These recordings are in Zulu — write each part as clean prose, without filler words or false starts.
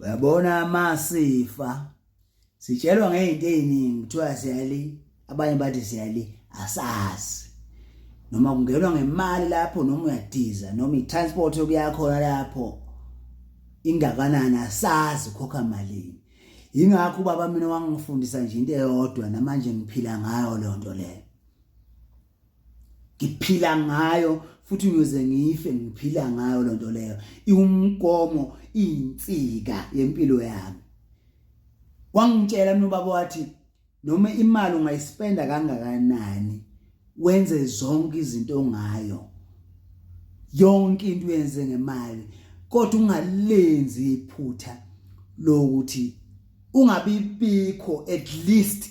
Uyabona masifa sitshelwa ngezinto eziningi kuthiwa siyali abanye bathi siyali asazi noma kungenwa ngemali lapho noma uyadiza noma itransport yokuya khona lapho ingakanani asazi ukhokha malini. Ingakho baba mina wangifundisa nje into eyodwa namanje ngiphila ngayo le nto le. Ngiphila ngayo futhi ngiyoze ngife ngiphila ngayo le nto leyo. Iwumgomo insika yempilo yami. Wangitshela mina ubaba wathi noma imali ungayispenda kangakanani wenze zonke izinto ongayo. Yonke into uyenze ngemali kodwa ungalenzi iphutha lokuthi ungabibikho at least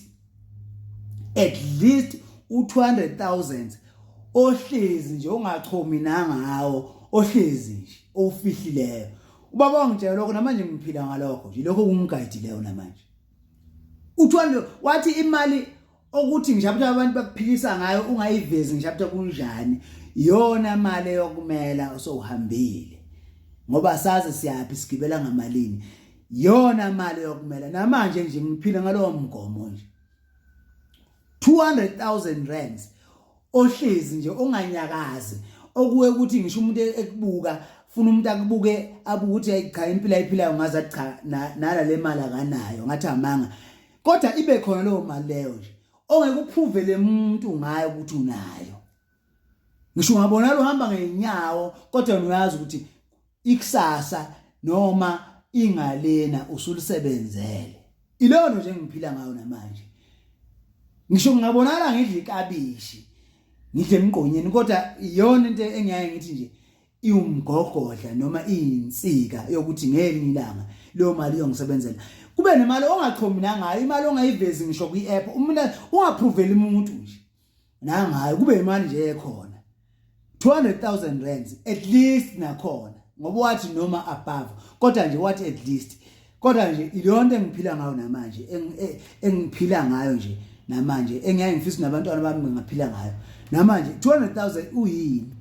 u200,000 ohlezi nje ungachomi nangawo ohlezi nje ofihlileyo. Ubaba wangitshela lokho namanje ngiphila ngalokho nje lokho kungigayidileyo namanje. U200 wathi imali ukuthi ngijabule abantu bakuphilisa ngayo ungayivezi ngijabule kunjani yona mali yokumela osowuhambile ngoba sazi siyaphi sigibela ngamalini yona mali yokumela namanje nje ngiphila ngalowo mgomo nje 200,000 rands ohlezi nje onganyakazi okuwe ukuthi ngisho umuntu ekubuka funa umuntu akubuke abukuthi ayicha impilo ayiphilayo ngaza cha nala le mali akanayo ngathi amanga kodwa ibe khona leyo mali leyo nje ongeke uprove le muntu ngayo ukuthi unayo. Ngisho ungabona lo hamba ngenyawo kodwa uyazi ukuthi ikusasa noma ingalena usulisebenzele. Ilono nje ngiphila ngayo namanje. Ngisho ngingabonala ngidla ikabishi ngidle emgqonyeni kodwa iyona into engiyaye ngithi nje iwumgogodla noma iyinsika yokuthi ngelinye ilanga leyo mali iyongisebenzela. Kube nemali ongachomi nangayo imali ongayivezi ngisho kwi-app umuntu ungaproveli umuntu nje nangayo kube imali nje ekhona 200,000 rands at least nakhona ngoba wathi noma above kodwa nje wathi at least kodwa nje ilonto engiphila ngayo namanje engiphila ngayo nje namanje engiyaye ngifisa nabantwana bami ngaphila ngayo namanje 200,000 uyini